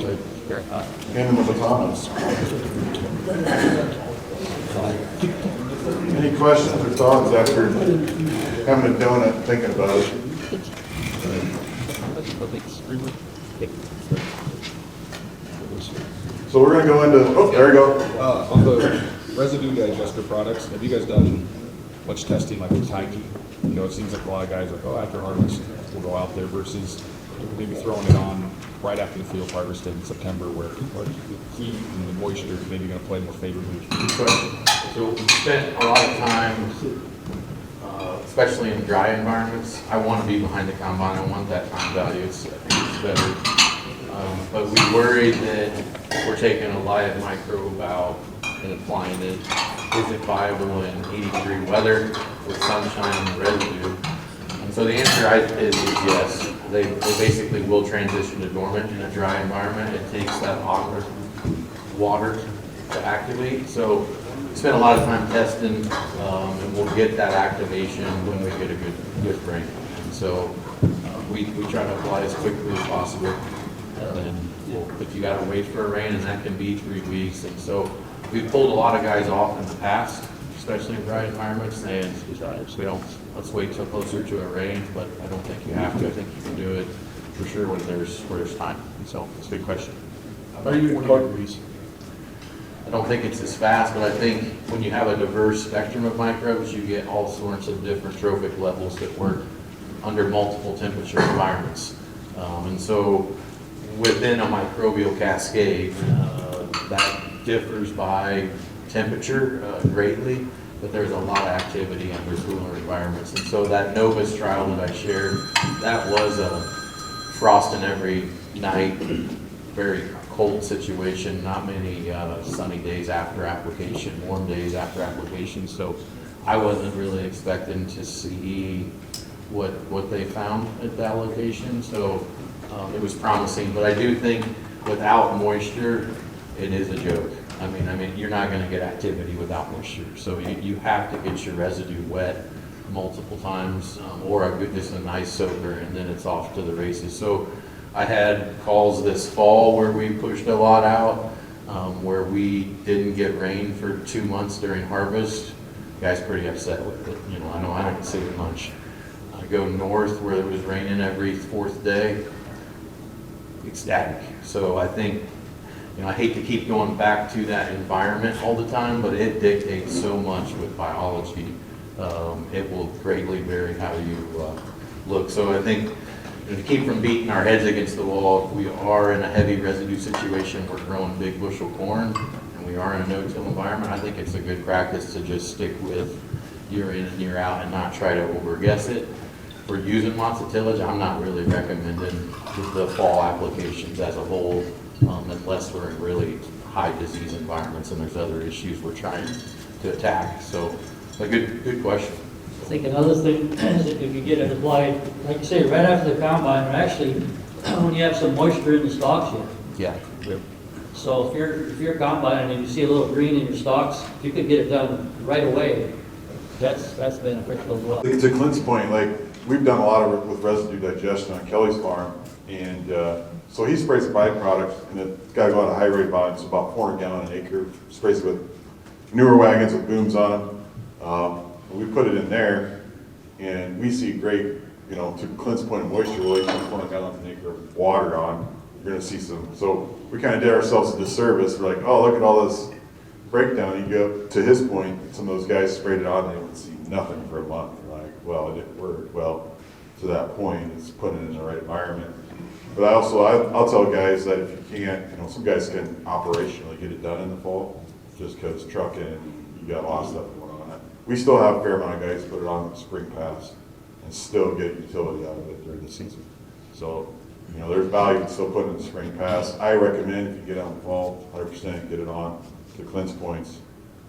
Handing the baton. Any questions or thoughts after having a donut and thinking about it? So we're going to go into, oh, there you go. On the residue digester products, have you guys done much testing like with Tyke? You know, it seems like a lot of guys are like, oh, after harvest, we'll go out there versus maybe throwing it on right after the field harvest in September where the heat and the moisture is maybe going to play more favorably. So we spent a lot of time, especially in dry environments. I want to be behind the combine. I want that time value. I think it's better. But we worried that we're taking a live microbe out and applying it. Is it viable in 80-degree weather with sunshine and residue? And so the answer is yes. They basically will transition to dormant in a dry environment. It takes that water to activate. So we spent a lot of time testing, and we'll get that activation when we get a good rain. And so we try to apply as quickly as possible. But you got to wait for a rain, and that can be 3 weeks. And so we've pulled a lot of guys off in the past, especially in dry environments, saying let's wait till closer to a rain. But I don't think you have to. I think you can do it for sure when there's time. And so it's a good question. Are you 20 degrees? I don't think it's as fast, but I think when you have a diverse spectrum of microbes, you get all sorts of different trophic levels that work under multiple temperature environments. And so within a microbial cascade, that differs by temperature greatly, but there's a lot of activity under cooler environments. And so that Novus trial that I shared, that was a frosting every night, very cold situation, not many sunny days after application, warm days after application. So I wasn't really expecting to see what they found at that location. So it was promising, but I do think without moisture, it is a joke. I mean, you're not going to get activity without moisture. So you have to get your residue wet multiple times, or just a nice soaker, and then it's off to the races. So I had calls this fall where we pushed a lot out, where we didn't get rain for 2 months during harvest. Guys pretty upset with it. You know I don't see it much. I go north where it was raining every 4th day. Ecstatic. So I think, I hate to keep going back to that environment all the time, but it dictates so much with biology. It will greatly vary how you look. So I think to keep from beating our heads against the wall, if we are in a heavy residue situation, we're growing big bushel corn, and we are in a no-till environment, I think it's a good practice to just stick with year in and year out and not try to over-guess it. If we're using lots of tillage, I'm not really recommending the fall applications as a whole, unless we're in really high disease environments and there's other issues we're trying to attack. So a good question. I think another thing is if you get it applied, like you say, right after the combine, or actually when you have some moisture in the stalks yet. Yeah. So if you're combining and you see a little green in your stalks, if you could get it done right away, that's beneficial as well. To Clint's point, like we've done a lot of work with residue digestion on Kelly's farm, and so he sprays a byproduct, and it's got to go out of high rate volume, so about 400 gallon an acre. Sprays it with newer wagons with booms on them. We put it in there, and we see great, to Clint's point of moisture, well, you put 400 gallons an acre of water on, you're going to see some. So we kind of did ourselves a disservice. We're like, oh, look at all this breakdown. You go to his point, some of those guys sprayed it on, and they would see nothing for a month. You're like, well, it didn't work. Well, to that point, it's putting it in the right environment. But I'll tell guys that if you can't, some guys can operationally get it done in the fall, just because trucking, you got a lot of stuff going on. We still have a fair amount of guys put it on the spring pass and still get utility out of it during the season. So, there's value in still putting it in the spring pass. I recommend if you get out in the fall, 100% get it on to Clint's points,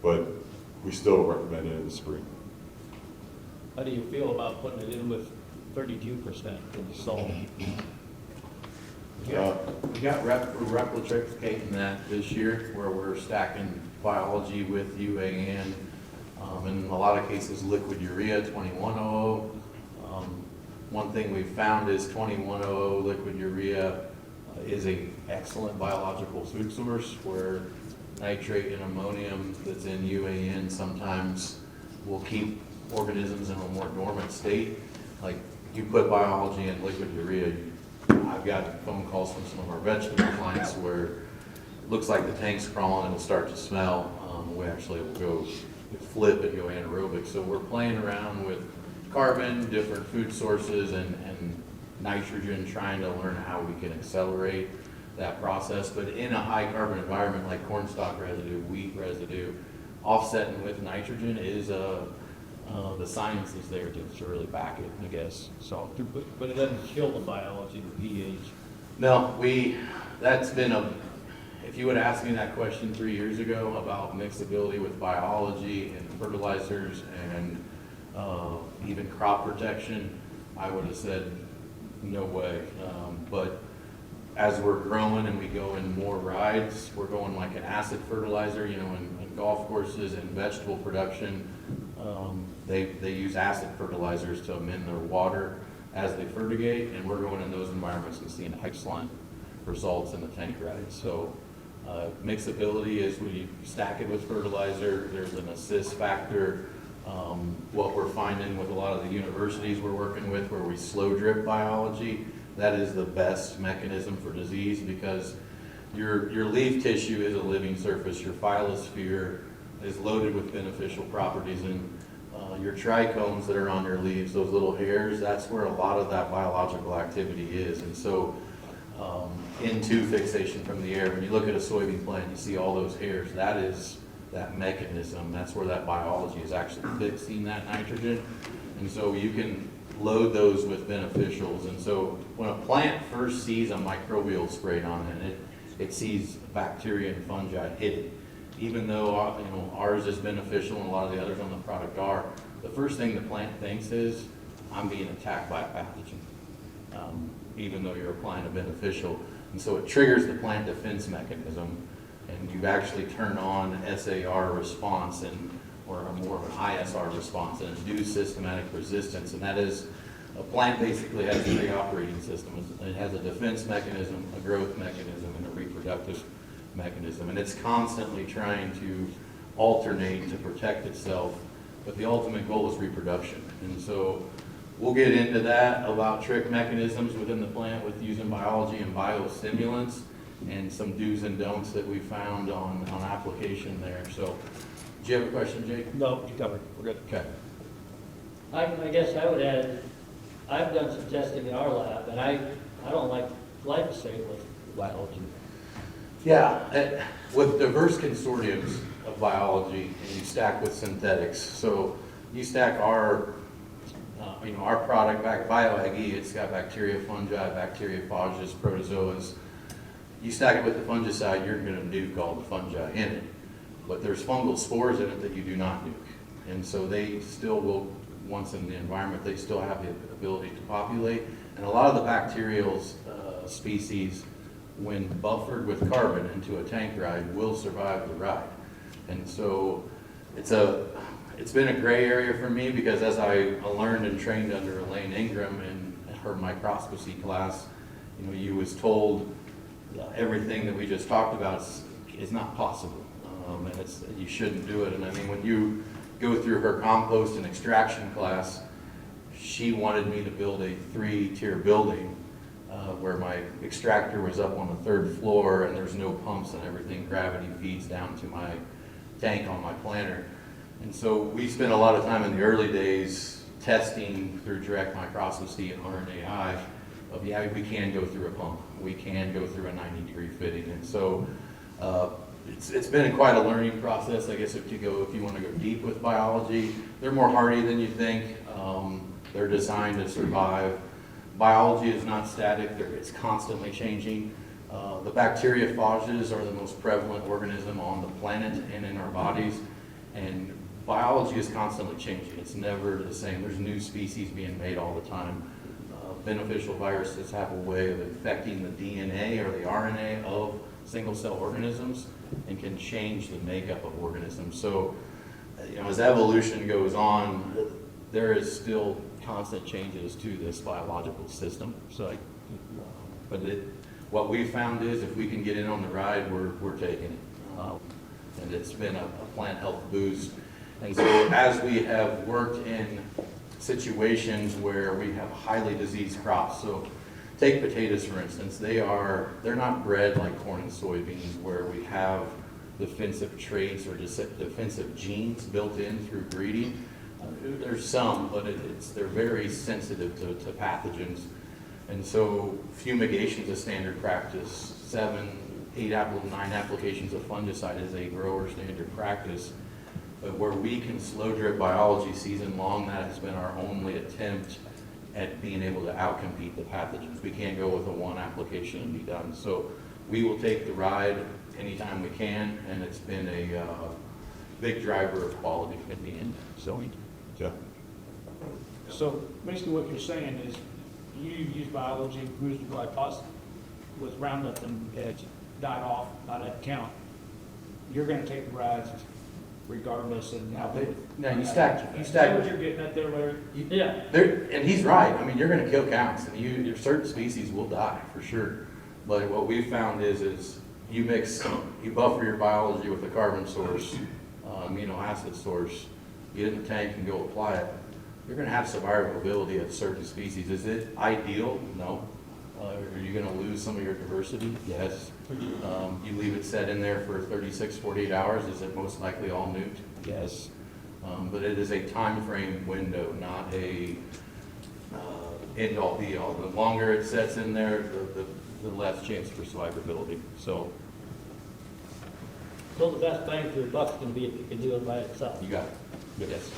but we still recommend it in the spring. How do you feel about putting it in with 32% in the salt? We got replicating that this year, where we're stacking biology with UAN, in a lot of cases liquid urea 2100. One thing we've found is 2100 liquid urea is a excellent biological food source, where nitrate and ammonium that's in UAN sometimes will keep organisms in a more dormant state. Like, you put biology in liquid urea, I've got phone calls from some of our vegetable clients where it looks like the tank's crawling and it'll start to smell. We actually will go flip and go anaerobic. So we're playing around with carbon, different food sources, and nitrogen, trying to learn how we can accelerate that process. But in a high carbon environment like cornstalk residue, wheat residue, offsetting with nitrogen is the science is there to really back it, I guess. So, But it doesn't kill the biology, the pH. no, that's been if you would ask me that question 3 years ago about mixability with biology and fertilizers and even crop protection, I would have said no way. But as we're growing and we go in more rides, we're going like an acid fertilizer, in golf courses and vegetable production. They use acid fertilizers to amend their water as they fertigate, and we're going in those environments and seeing excellent results in the tank rides. So mixability is when you stack it with fertilizer, there's an assist factor. What we're finding with a lot of the universities we're working with, where we slow drip biology, that is the best mechanism for disease, because your leaf tissue is a living surface. Your phylosphere is loaded with beneficial properties, and your trichomes that are on your leaves, those little hairs, that's where a lot of that biological activity is. And so N2 fixation from the air, when you look at a soybean plant, you see all those hairs, that is that mechanism. That's where that biology is actually fixing that nitrogen. And so you can load those with beneficials. And so when a plant first sees a microbial sprayed on it, it sees bacteria and fungi hit it. Even though ours is beneficial and a lot of the others on the product are, the first thing the plant thinks is, I'm being attacked by a pathogen, even though you're applying a beneficial. And so it triggers the plant defense mechanism, and you actually turn on SAR response or more of an ISR response, and induce systematic resistance. And that is, a plant basically has a big operating system. It has a defense mechanism, a growth mechanism, and a reproductive mechanism. And it's constantly trying to alternate to protect itself, but the ultimate goal is reproduction. And so we'll get into that about trick mechanisms within the plant with using biology and biostimulants, and some do's and don'ts that we found on application there. So, do you have a question, Jake? No, you covered. We're good. Okay. I guess I would add, I've done some testing in our lab, and I don't like glyphosate with biology. Yeah, with diverse consortiums of biology, and you stack with synthetics. So you stack our product back, BioAg-E, it's got bacteria, fungi, bacteriophages, protozoas. You stack it with the fungicide, you're going to nuke all the fungi in it. But there's fungal spores in it that you do not nuke. And so they still will, once in the environment, they still have the ability to populate. And a lot of the bacterial species, when buffered with carbon into a tank ride, will survive the ride. And so it's been a gray area for me, because as I learned and trained under Elaine Ingram in her microscopy class, you was told everything that we just talked about is not possible, and you shouldn't do it. And I mean, when you go through her compost and extraction class, she wanted me to build a 3-tier building where my extractor was up on the 3rd floor, and there's no pumps and everything. Gravity feeds down to my tank on my planter. And so we spent a lot of time in the early days testing through direct microscopy and RNAi of, we can go through a pump. We can go through a 90-degree fitting. And so it's been quite a learning process, I guess, if you want to go deep with biology. They're more hardy than you think. They're designed to survive. Biology is not static. It's constantly changing. The bacteriophages are the most prevalent organism on the planet and in our bodies. And biology is constantly changing. It's never the same. There's new species being made all the time. Beneficial viruses have a way of infecting the DNA or the RNA of single-cell organisms and can change the makeup of organisms. So, as evolution goes on, there is still constant changes to this biological system. So, but what we found is if we can get in on the ride, we're taking it. And it's been a plant health boost. And so as we have worked in situations where we have highly diseased crops, so take potatoes for instance, they're not bred like corn and soybeans where we have defensive traits or defensive genes built in through breeding. There's some, but they're very sensitive to pathogens. And so fumigation is a standard practice. 7, 8, 9 applications of fungicide is a grower standard practice. But where we can slow drip biology season long, that has been our only attempt at being able to outcompete the pathogens. We can't go with a 1 application and be done. So we will take the ride anytime we can, and it's been a big driver of quality in the end. So, Yeah. So basically what you're saying is you use biology, use the glyphosate with Roundup and it's died off, not at count. You're gonna take the rides regardless and how they. Now you stack. Is that what you're getting at there, Larry? Yeah. And he's right. I mean, you're going to kill counts, and your certain species will die for sure. But what we've found is you buffer your biology with a carbon source, amino acid source, get in the tank and go apply it. You're going to have survivability of certain species. Is it ideal? No. Are you going to lose some of your diversity? Yes. You leave it set in there for 36, 48 hours, is it most likely all nuked? Yes. But it is a time frame window, not a end all be all. The longer it sets in there, the less chance for survivability. So So the best bang for your buck's gonna be if you can do it by itself. you got it. Yes.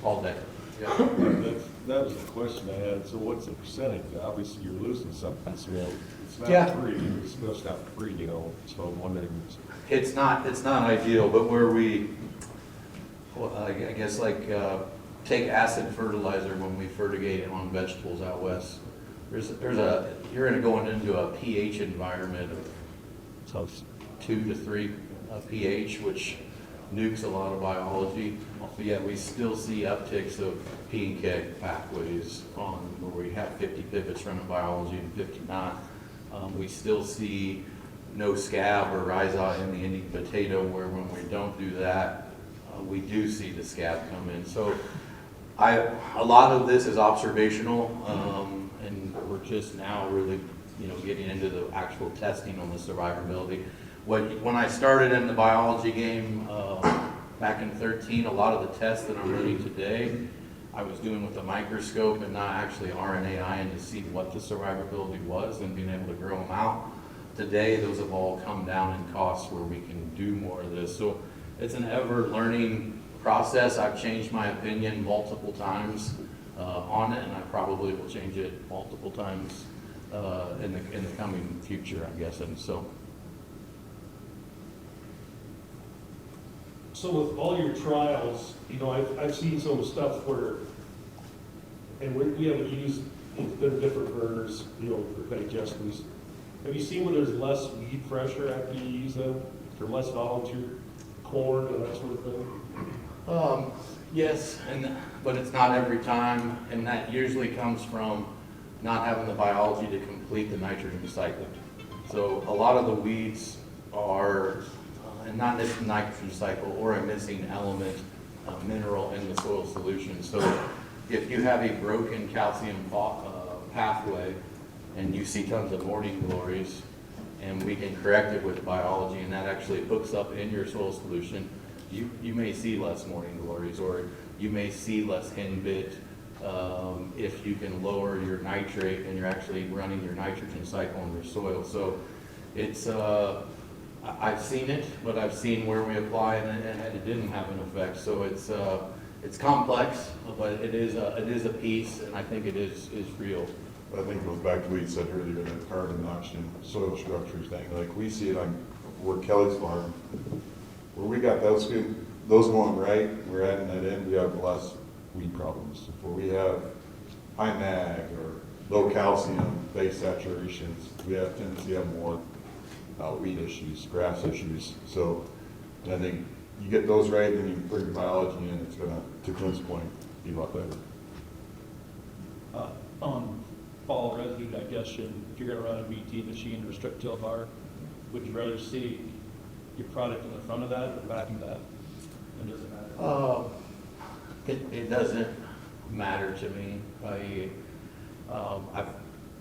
All day. That was the question I had. So what's the percentage? Obviously, you're losing something, so it's not Yeah. free. It's supposed to have free, so I'm wondering. It's not ideal, but where I guess take acid fertilizer when we fertigate on vegetables out west. You're going into a pH environment of 2 to 3 pH, which nukes a lot of biology. But yet we still see upticks of P and K pathways on where we have 50 pivots running biology and 50 not. We still see no scab or rhizot in the Indian potato, where when we don't do that, we do see the scab come in. So a lot of this is observational, and we're just now really, getting into the actual testing on the survivability. When I started in the biology game back in 13, a lot of the tests that I'm running today, I was doing with a microscope and not actually RNAi to see what the survivability was and being able to grow them out. Today, those have all come down in cost where we can do more of this. So it's an ever learning process. I've changed my opinion multiple times on it, and I probably will change it multiple times in the coming future, I guess. And so. So with all your trials, I've seen some stuff where, and we haven't used, there are different burners, for digesters. Have you seen where there's less weed pressure after you use them, or less volunteer corn and that sort of thing? Yes, but it's not every time, and that usually comes from not having the biology to complete the nitrogen cycle. So a lot of the weeds are not in the nitrogen cycle or a missing element, mineral in the soil solution. So if you have a broken calcium pathway and you see tons of morning glories, and we can correct it with biology, and that actually hooks up in your soil solution, you may see less morning glories, or you may see less henbit if you can lower your nitrate and you're actually running your nitrogen cycle in your soil. So it's I've seen it, but I've seen where we apply and it didn't have an effect. So it's complex, but it is a piece, and I think it is real. I think it goes back to what you said earlier, that carbon oxygen soil structures thing. Like we see it on where Kelly's farm, where we got those going right, we're adding that in, we have less weed problems. Where we have high mag or low calcium base saturations, we have tendency to have more weed issues, grass issues. So I think you get those right, and you bring your biology in, it's gonna, to Clint's point, be a lot better. On fall residue digester question, if you're gonna run a VT machine or a strip till bar, would you rather see your product in the front of that or back of that? Or does it matter? It doesn't matter to me.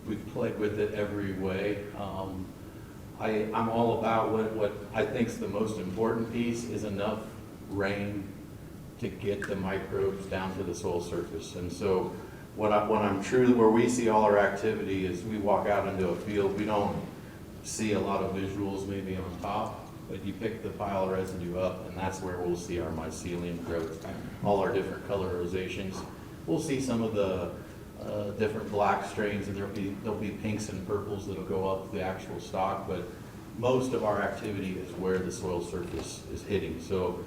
We've played with it every way. I'm all about what I think's the most important piece is enough rain to get the microbes down to the soil surface. And so where we see all our activity is we walk out into a field, we don't see a lot of visuals maybe on top, but you pick the pile of residue up and that's where we'll see our mycelium growth, all our different colorizations. We'll see some of the different black strains, and there'll be pinks and purples that'll go up the actual stalk, but most of our activity is where the soil surface is hitting. So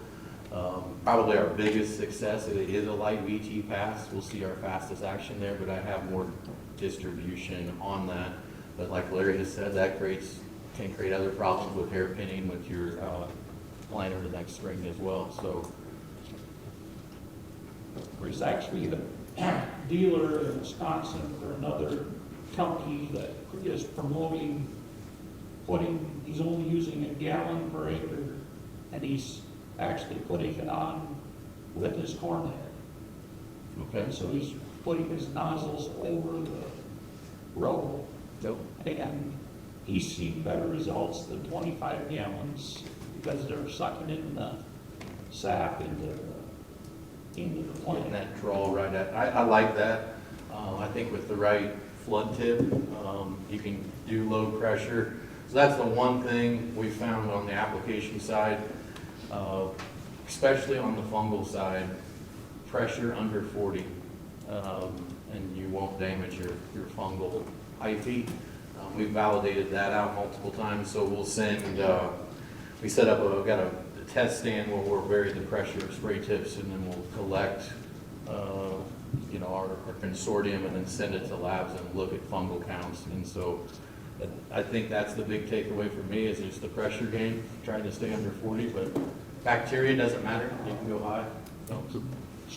probably our biggest success is a light VT pass. We'll see our fastest action there, but I have more distribution on that. But like Larry has said, that can create other problems with hairpinning with your planter the next spring as well. So There's actually the dealer in Wisconsin or another company that is promoting he's only using a gallon per acre, and he's actually putting it on with his corn head. okay, And so he's putting his nozzles over the row, and he's seen better results than 25 gallons because they're sucking in the sap into the getting plant. that draw right at. I like that. I think with the right flood tip, you can do low pressure. So that's the one thing we found on the application side, especially on the fungal side, pressure under 40, and you won't damage your fungal hyphae. We've validated that out multiple times, so we'll send, we set up got a test stand where we'll vary the pressure of spray tips, and then we'll collect, our consortium and then send it to labs and look at fungal counts. And so I think that's the big takeaway for me is just the pressure game, trying to stay under 40, but bacteria doesn't matter, you can go high. So.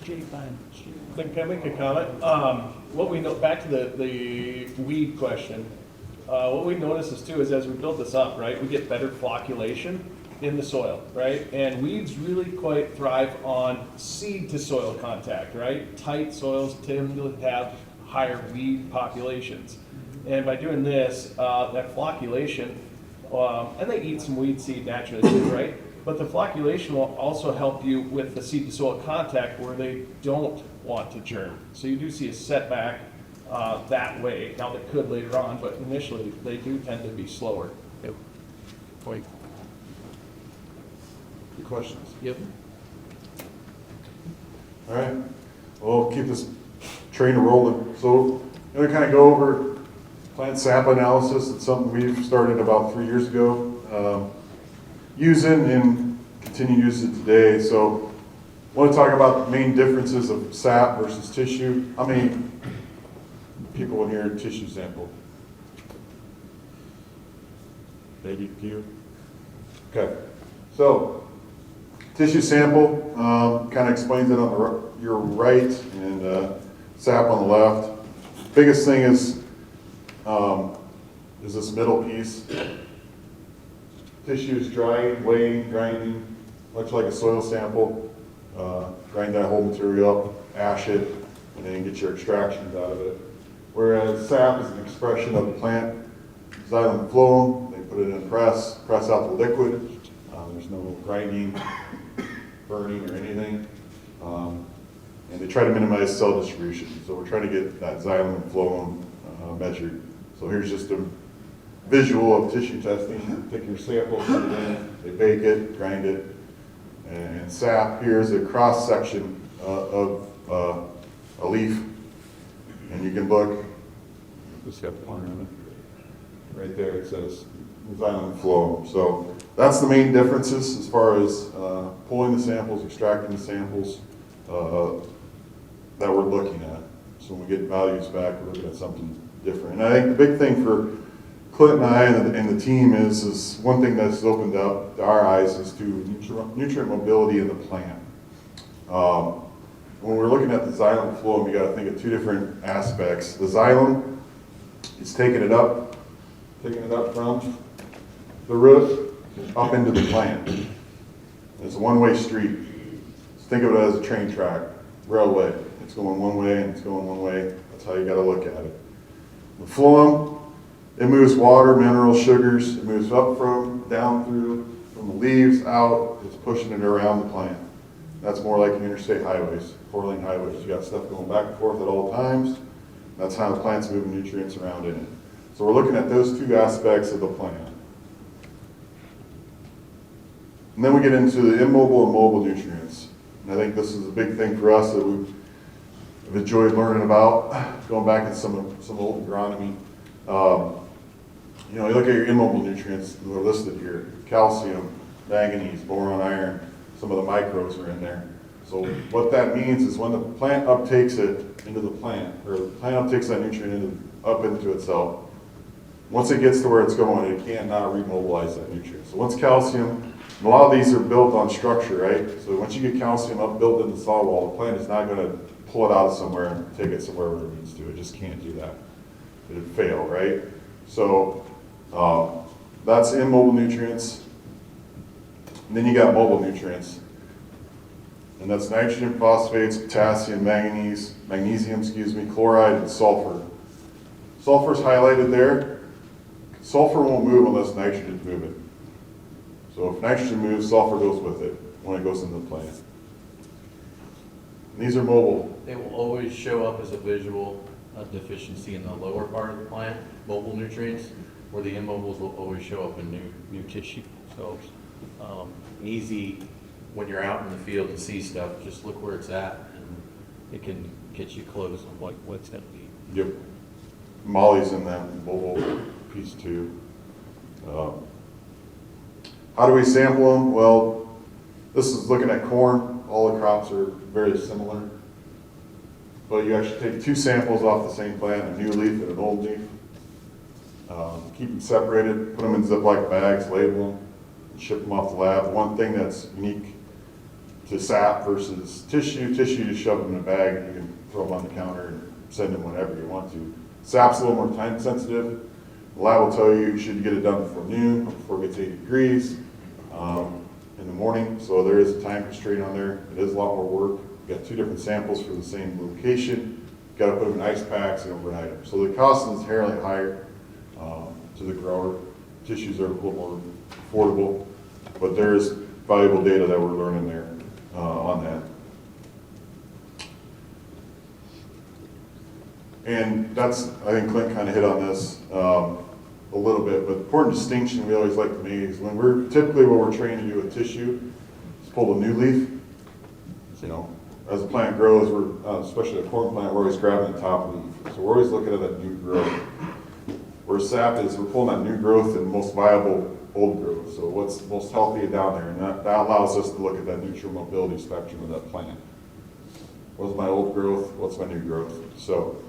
Can I make a comment? What we know, back to the weed question, what we notice is too is as we build this up, right, we get better flocculation in the soil, right? And weeds really quite thrive on seed to soil contact, right? Tight soils tend to have higher weed populations. And by doing this, that flocculation, and they eat some weed seed naturally too, right? But the flocculation will also help you with the seed to soil contact where they don't want to germ. So you do see a setback that way. Now they could later on, but initially they do tend to be slower. Yep. Wait. Any questions? Yep. All right, we'll keep this train rolling. So I'm going to kind of go over plant SAP analysis. It's something we've started about 3 years ago, using and continue to use it today. So I want to talk about the main differences of SAP versus tissue. How many people in here tissue sample? Maybe a few. Okay, so tissue sample kind of explains it on your right and SAP on the left. Biggest thing is this middle piece. Tissue is drying, weighing, grinding, much like a soil sample. Grind that whole material up, ash it, and then get your extractions out of it. Whereas SAP is an expression of the plant xylem phloem. They put it in a press out the liquid. There's no grinding, burning, or anything. And they try to minimize cell distribution. So we're trying to get that xylem and phloem measured. So here's just a visual of tissue testing. Take your sample, put it in, they bake it, grind it. And SAP here is a cross section of a leaf. And you can look, just have one on it. Right there it says xylem and phloem. So that's the main differences as far as pulling the samples, extracting the samples that we're looking at. So when we get values back, we're looking at something different. And I think the big thing for Clint and I and the team is one thing that's opened up our eyes is to nutrient mobility in the plant. When we're looking at the xylem phloem, you got to think of two different aspects. The xylem It's taking it up from the roof up into the plant. It's a one-way street. Just think of it as a train track, railway. It's going one way and it's going one way. That's how you gotta look at it. The phloem, it moves water, minerals, sugars. It moves up from, down through, from the leaves out. It's pushing it around the plant. That's more like interstate highways, 4-lane highways. You got stuff going back and forth at all times. That's how the plant's moving nutrients around in it. So we're looking at those two aspects of the plant. And then we get into the immobile and mobile nutrients. And I think this is a big thing for us that we've enjoyed learning about, going back in some old agronomy. You know, you look at your immobile nutrients, they're listed here: calcium, manganese, boron, iron. Some of the microbes are in there. So what that means is when the plant uptakes it into the plant, or the plant uptakes that nutrient up into itself, once it gets to where it's going, it cannot remobilize that nutrient. So once calcium, a lot of these are built on structure, right? So once you get calcium up built in the soil wall, the plant is not going to pull it out of somewhere and take it somewhere where it needs to. It just can't do that. It would fail, right? So that's immobile nutrients. And then you got mobile nutrients. And that's nitrogen, phosphates, potassium, magnesium, chloride, and sulfur. Sulfur's highlighted there. Sulfur won't move unless nitrogen's moving. So if nitrogen moves, sulfur goes with it when it goes into the plant. And these are mobile. They will always show up as a visual deficiency in the lower part of the plant, mobile nutrients, where the immobiles will always show up in new tissue. So easy when you're out in the field and see stuff, just look where it's at, and it can get you close on what's going to be. Yep. Molly's in that mobile piece too. How do we sample them? Well, this is looking at corn. All the crops are very similar. But you actually take 2 samples off the same plant, a new leaf and an old leaf. Keep them separated, put them in Ziploc bags, label them, and ship them off the lab. One thing that's unique to SAP versus tissue, you shove them in a bag and you can throw them on the counter and send them whenever you want to. SAP's a little more time sensitive. The lab will tell you should get it done before noon, before it gets 80 degrees in the morning. So there is a time constraint on there. It is a lot more work. You've got 2 different samples for the same location. You've got to put them in ice packs and overnight them. So the cost is inherently higher to the grower. Tissues are a little more affordable, but there is valuable data that we're learning there on that. And that's, I think Clint kind of hit on this a little bit, but the important distinction we always like to make is when what we're trained to do with tissue is pull a new leaf. You know, as the plant grows, especially a corn plant, we're always grabbing the top leaf. So we're always looking at that new growth. Where SAP is, we're pulling that new growth and most viable old growth. So what's most healthy down there, and that allows us to look at that nutrient mobility spectrum of that plant. What's my old growth? What's my new growth? So.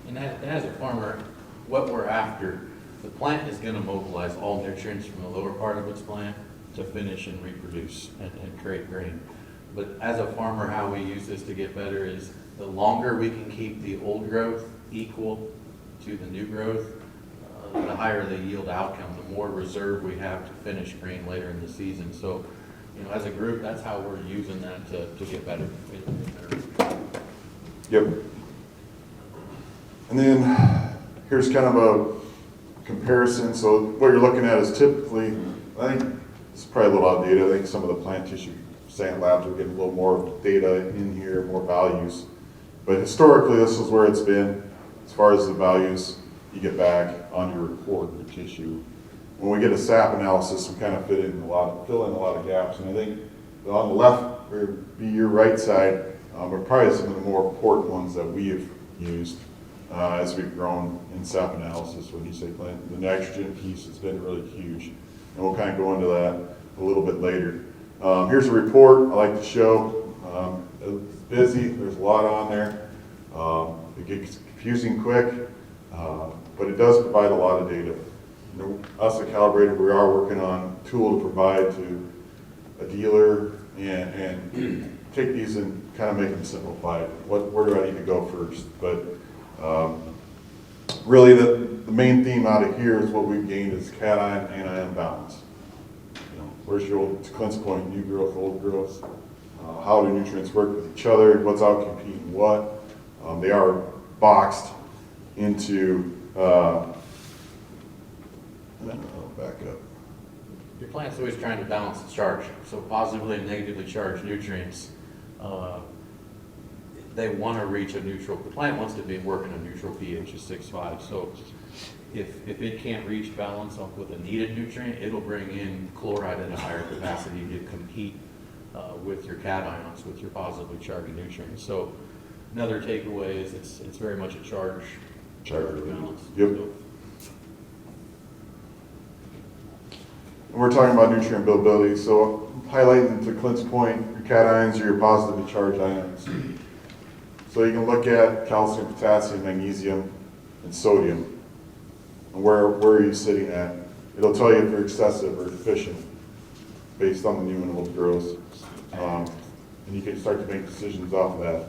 And as a farmer, what we're after, the plant is going to mobilize all nutrients from the lower part of its plant to finish and reproduce and create grain. But as a farmer, how we use this to get better is the longer we can keep the old growth equal to the new growth, the higher the yield outcome, the more reserve we have to finish grain later in the season. So, you know, as a group, that's how we're using that to get better. Yep. And then here's kind of a comparison. So what you're looking at is typically, I think it's probably a little outdated. I think some of the plant tissue sand labs are getting a little more data in here, more values. But historically, this is where it's been as far as the values you get back on your report, your tissue. When we get a SAP analysis, we kind of fill in a lot of gaps. And I think on the left, or be your right side, are probably some of the more important ones that we have used as we've grown in SAP analysis. When you say, Clint, the nitrogen piece has been really huge. And we'll kind of go into that a little bit later. Here's a report I like to show. It's busy, there's a lot on there. It gets confusing quick, but it does provide a lot of data. You know, us at Calibrated, we are working on a tool to provide to a dealer and take these and kind of make them simplified. Where do I need to go first? But really the main theme out of here is what we've gained is cation, anion balance. You know, where's your old, to Clint's point, new growth, old growth? How do nutrients work with each other? What's out competing what? They are boxed into, back up. Your plant's always trying to balance the charge, so positively and negatively charged nutrients, they want to reach a neutral, the plant wants to be working a neutral pH of 6.5, so if it can't reach balance with a needed nutrient, it'll bring in chloride at a higher capacity to compete with your cations, with your positively charged nutrients. So another takeaway is it's very much a charge balance. Yep. And we're talking about nutrient buildability, so highlighting to Clint's point, your cations are your positively charged ions. So you can look at calcium, potassium, magnesium, and sodium, and where are you sitting at? It'll tell you if you're excessive or deficient based on the new and old growth. And you can start to make decisions off of that.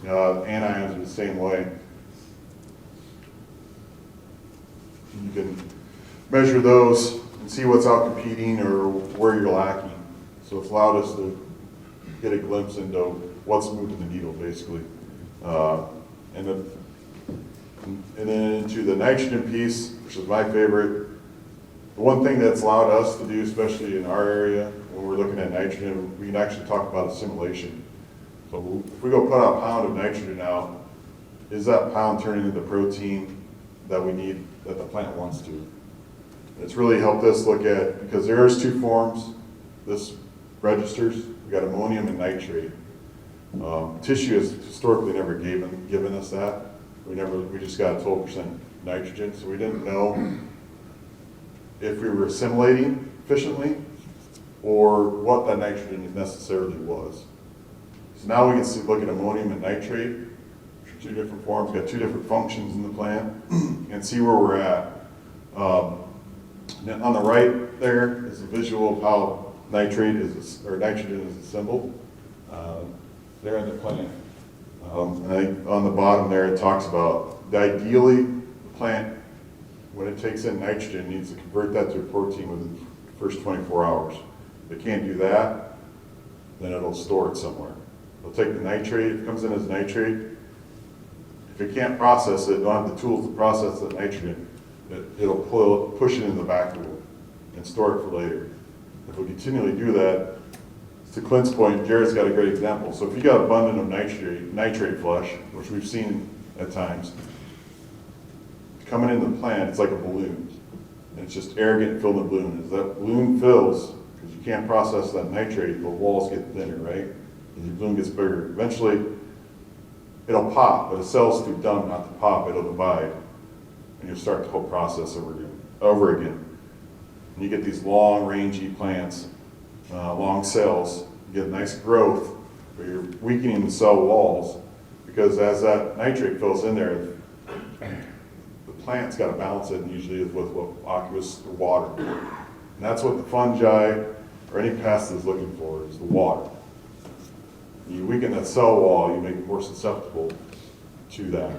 Anions are the same way. You can measure those and see what's out competing or where you're lacking. So it's allowed us to get a glimpse into what's moving the needle, basically. And then into the nitrogen piece, which is my favorite. The one thing that's allowed us to do, especially in our area, when we're looking at nitrogen, we can actually talk about assimilation. So if we go put a pound of nitrogen out, is that pound turning into protein that we need, that the plant wants to? It's really helped us look at, because there's two forms, this registers, we got ammonium and nitrate. Tissue has historically never given us that. We just got 12% nitrogen, so we didn't know if we were assimilating efficiently or what that nitrogen necessarily was. So now we can look at ammonium and nitrate, which are two different forms, got two different functions in the plant, and see where we're at. On the right there is a visual of how nitrogen is assembled. There in the plant. And on the bottom there, it talks about ideally the plant, when it takes in nitrogen, needs to convert that to a protein within the first 24 hours. If it can't do that, then it'll store it somewhere. It'll take the nitrate, if it comes in as nitrate, if it can't process it, don't have the tools to process that nitrogen, it'll push it in the vacuole and store it for later. If we continually do that, to Clint's point, Jared's got a great example. So if you got abundant of nitrate flush, which we've seen at times, coming into the plant, it's like a balloon. And it's just air getting filled in the balloon. As that balloon fills, because you can't process that nitrate, the walls get thinner, right? As your balloon gets bigger. Eventually, it'll pop, but the cell's too dumb not to pop, it'll divide. And you'll start the whole process over again. And you get these long, rangy plants, long cells, you get nice growth, but you're weakening the cell walls, because as that nitrate fills in there, the plant's got to balance it, and usually is with aqueous or water. And that's what the fungi or any pest is looking for, is the water. You weaken that cell wall, you make it more susceptible to that.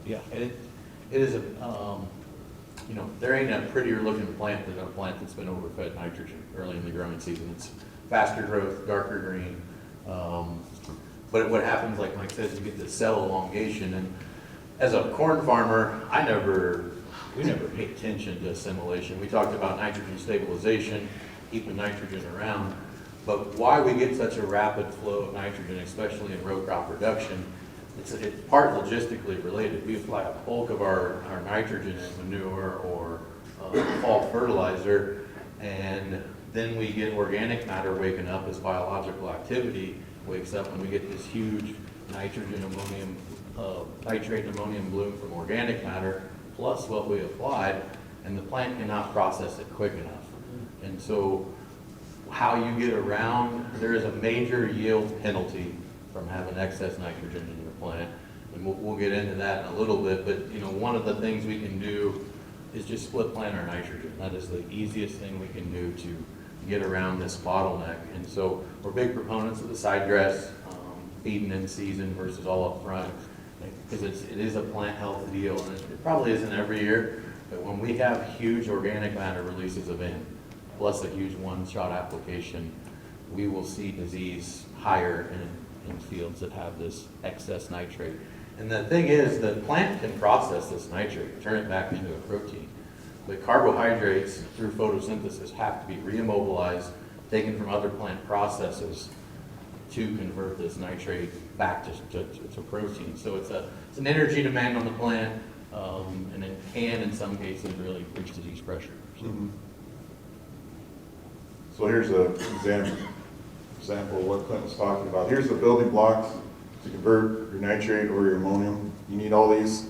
Yeah, it is a, there ain't a prettier looking plant than a plant that's been overfed nitrogen early in the growing season. It's faster growth, darker green. But what happens, like Mike says, you get this cell elongation. And as a corn farmer, we never paid attention to assimilation. We talked about nitrogen stabilization, keeping nitrogen around. But why we get such a rapid flow of nitrogen, especially in row crop production, it's part logistically related. We apply a bulk of our nitrogen in manure or fall fertilizer, and then we get organic matter waking up as biological activity wakes up, and we get this huge nitrogen, ammonium, nitrate and ammonium bloom from organic matter, plus what we applied, and the plant cannot process it quick enough. And so how you get around, there is a major yield penalty from having excess nitrogen in your plant. And we'll get into that in a little bit, but one of the things we can do is just split plant our nitrogen. That is the easiest thing we can do to get around this bottleneck. And so we're big proponents of the side dress, feeding in season versus all up front. because it is a plant health deal, and it probably isn't every year, but when we have huge organic matter releases of N, plus a huge one-shot application, we will see disease higher in fields that have this excess nitrate. And the thing is, the plant can process this nitrate, turn it back into a protein. But carbohydrates, through photosynthesis, have to be reimmobilized, taken from other plant processes to convert this nitrate back to protein. So it's an energy demand on the plant, and it can, in some cases, really reach disease pressure. So here's an example of what Clint was talking about. Here's the building blocks to convert your nitrate or your ammonium. You need all these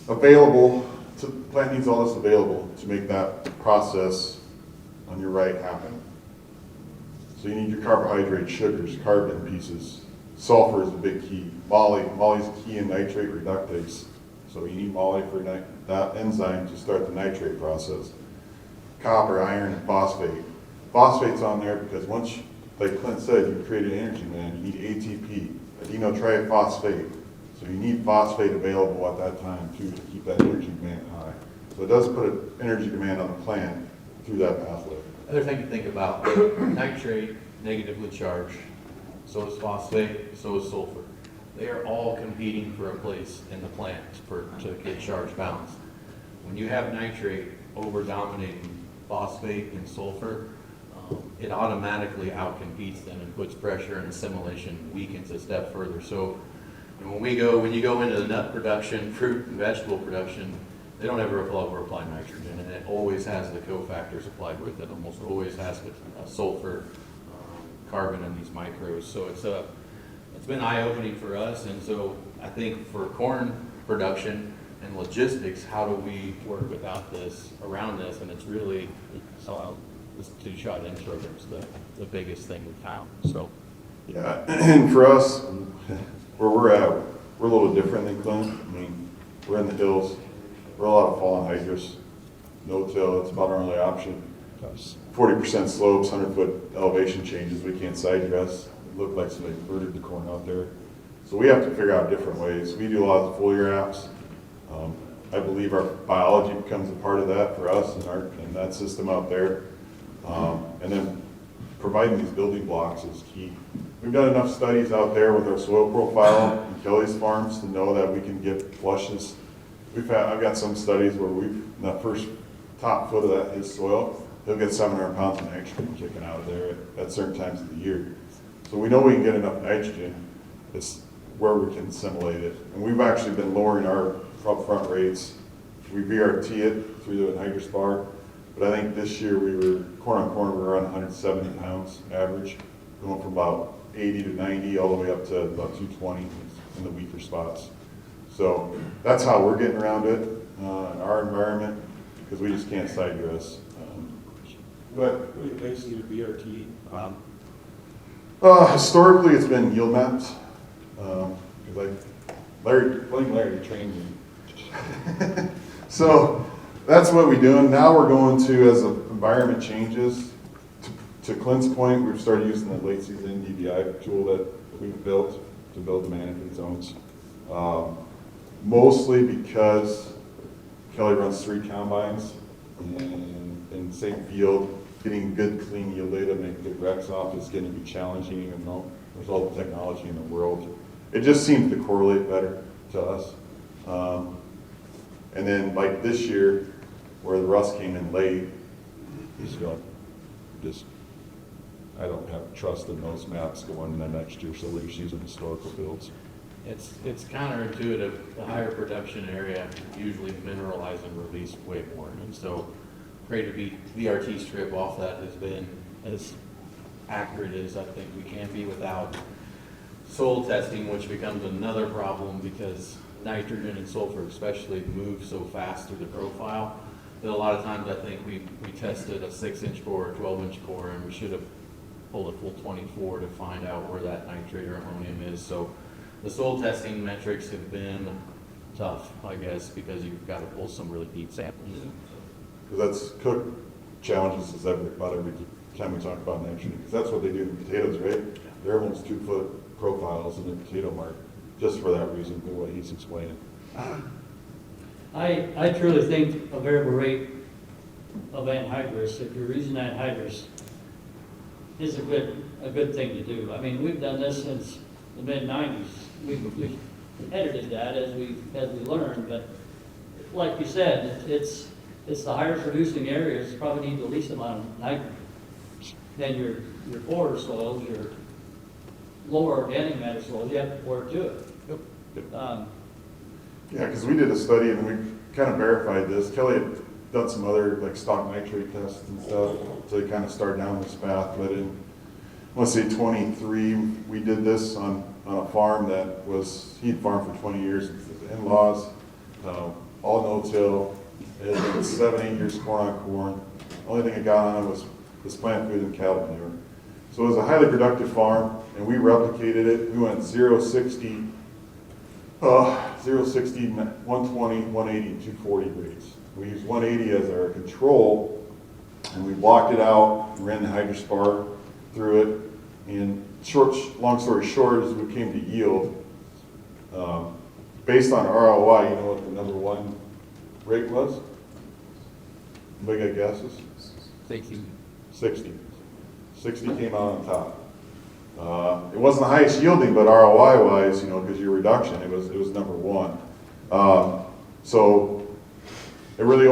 available, the plant needs all this available to make that process on your right happen. So you need your carbohydrate, sugars, carbon pieces. Sulfur is a big key. Molly's key in nitrate reductase. So you need moly for that enzyme to start the nitrate process. Copper, iron, and phosphate. Phosphate's on there because once, like Clint said, you create an energy demand. You need ATP, adenotriphosphate. So you need phosphate available at that time too to keep that energy demand high. So it does put an energy demand on the plant through that pathway. Other thing to think about, nitrate, negatively charged, so is phosphate, so is sulfur. They are all competing for a place in the plant to get charge balanced. When you have nitrate over dominating phosphate and sulfur, it automatically outcompetes them and puts pressure, and assimilation weakens a step further. So when you go into the nut production, fruit and vegetable production, they don't ever apply nitrogen, and it always has the cofactors applied with it. Almost always has sulfur, carbon, and these micros. So it's been eye-opening for us, and so I think for corn production and logistics, how do we work without this, around this? And it's really this two-shot N program's the biggest thing we found. So Yeah, and for us, where we're at, we're a little different than Clint. I mean, we're in the hills. We're a lot of fallen hydrous, no-till. It's about our only option. 40% slopes, 100-foot elevation changes. We can't side dress. It looked like somebody rooted the corn out there. So we have to figure out different ways. We do a lot of foliar apps. I believe our biology becomes a part of that for us and that system out there. And then providing these building blocks is key. We've done enough studies out there with our soil profile and Kelly's farms to know that we can get flushes. I've got some studies where in that first top foot of his soil, he'll get 700 pounds of nitrogen kicking out of there at certain times of the year. So we know we can get enough nitrogen. It's where we can assimilate it. And we've actually been lowering our upfront rates. We BRT it through the anhydrous bar. But I think this year corn on corn, we were around 170 pounds average, going from about 80 to 90 all the way up to about 220 in the weaker spots. So that's how we're getting around it in our environment, because we just can't side dress. What makes you BRT? Historically, it's been yield maps. Because Larry trained me. So that's what we're doing. Now we're going to, as the environment changes, to Clint's point, we've started using the late season DBI tool that we've built to build the management zones. Mostly because Kelly runs 3 combines and in the same field, getting good clean yield data, making good recs off is going to be challenging, even though there's all the technology in the world. It just seems to correlate better to us. And then like this year, where the rust came in late, I don't have trust in those maps going into next year, so we're just using historical builds. it's counterintuitive. The higher production area usually mineralize and release way more. And so create a VRT strip off that has been as accurate as I think we can be without soil testing, which becomes another problem because nitrogen and sulfur especially move so fast through the profile that a lot of times I think we tested a 6-inch core or 12-inch core, and we should have pulled a full 24 to find out where that nitrate or ammonium is. So the soil testing metrics have been tough, I guess, because you've got to pull some really deep samples. Because that's Cook challenges us about every time we talk about nitrogen, because that's what they do in potatoes, right? They're almost 2-foot profiles in the potato market. just for that reason, for what he's explaining. I truly think a variable rate of anhydrous, if you're using anhydrous, is a good thing to do. I mean, we've done this since the mid-90s. We've edited that as we learned, but like you said, it's the higher producing areas probably need the least amount of nitrogen. Then your poorer soils, your lower organic matter soils, you have to pour to it. Yeah, because we did a study and we kind of verified this. Kelly had done some other like stock nitrate tests and stuff to kind of start down this path. But in, let's say 23, we did this on a farm that was, he'd farmed for 20 years with his in-laws, all no-till. It had been 7-8 years corn on corn. The only thing I got on it was plant food and cattle manure. So it was a highly productive farm, and we replicated it. We went 0-60, 0-60, 120, 180, and 240 grades. We used 180 as our control, and we blocked it out, and ran the hydrospar through it. And long story short, as we came to yield, based on ROI, you know what the number one rate was? Anybody got guesses? 60. 60 came out on top. It wasn't the highest yielding, but ROI wise, you know, because your reduction, it was number one. So it really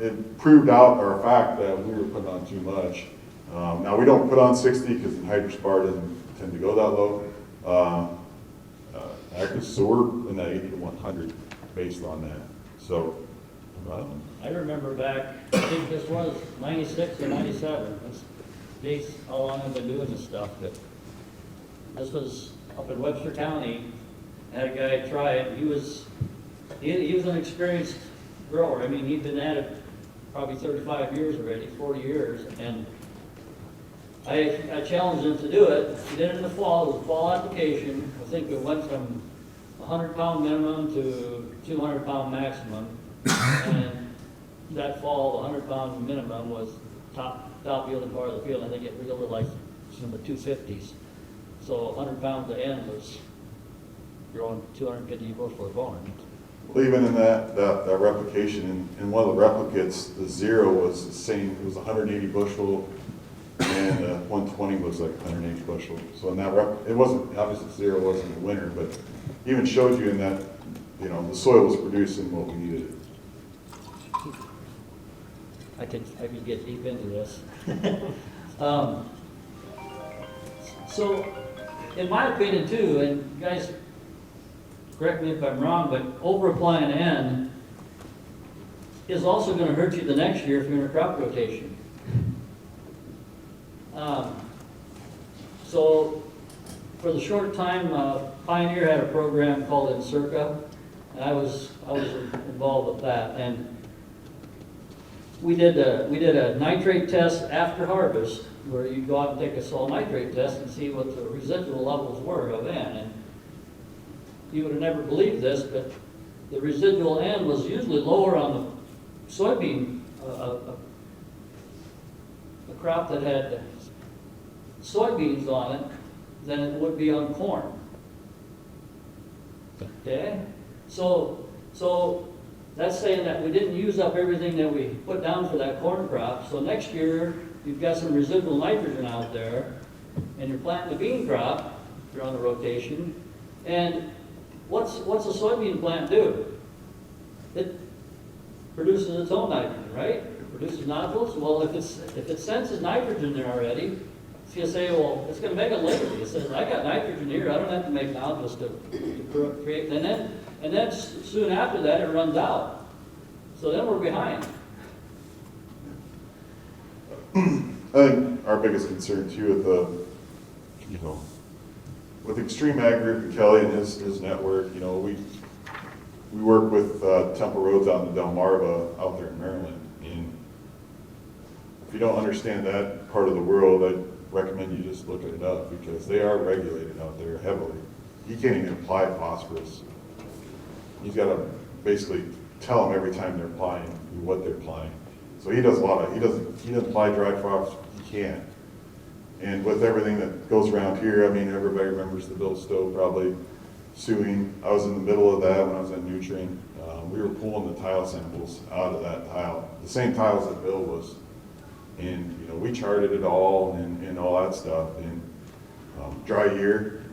it proved out our fact that we were putting on too much. Now we don't put on 60 because the hydrospar doesn't tend to go that low. Actually, so we're in that 80 to 100 based on that. So. I remember back, I think this was 96 or 97. These, how long I've been doing this stuff. This was up in Webster County. Had a guy try it. He was an experienced grower. I mean, he'd been at it probably 35 years already, 40 years. And I challenged him to do it. He did it in the fall. It was a fall application. I think it went from 100-pound minimum to 200-pound maximum. And that fall, the 100-pound minimum was top yielding part of the field. I think it yielded like some of the 250s. So 100 pounds of N was growing 250 bushel of corn. Well, even in that replication, in one of the replicates, the 0 was the same. It was 180 bushel, and 120 was like 180 bushel. So in that it wasn't, obviously 0 wasn't the winner, but even showed you in that, you know, the soil was producing what we needed it. I could get deep into this. So, in my opinion too, and guys, correct me if I'm wrong, but over applying N is also going to hurt you the next year if you're in a crop rotation. So, for the short time, Pioneer had a program called Encirca, and I was involved with that. And we did a nitrate test after harvest, where you go out and take a soil nitrate test and see what the residual levels were of N. And you would have never believed this, but the residual N was usually lower on the soybean, a crop that had soybeans on it, than it would be on corn. Okay? So that's saying that we didn't use up everything that we put down for that corn crop. So next year, you've got some residual nitrogen out there, and you're planting a bean crop, if you're on the rotation, and what's a soybean plant do? It produces its own nitrogen, right? It produces nodules. Well, if it senses nitrogen there already, it's going to say, well, it's going to make it later. It says, I got nitrogen here, I don't have to make nodules to create, and then soon after that, it runs out. So then we're behind. I think our biggest concern too with Extreme Ag Group and Kelly and his network, you know, we work with Temple Roads out in Delmarva out there in Maryland. And if you don't understand that part of the world, I'd recommend you just look it up, because they are regulated out there heavily. You can't even apply phosphorus. He's got to basically tell them every time they're applying what they're applying. So he does he doesn't apply dry phosphorus. He can't. And with everything that goes around here, I mean, everybody remembers the Bill Stowe probably suing. I was in the middle of that when I was at Nutrien. We were pulling the tile samples out of that tile, the same tiles that Bill was. And, you know, we charted it all and all that stuff. And dry year,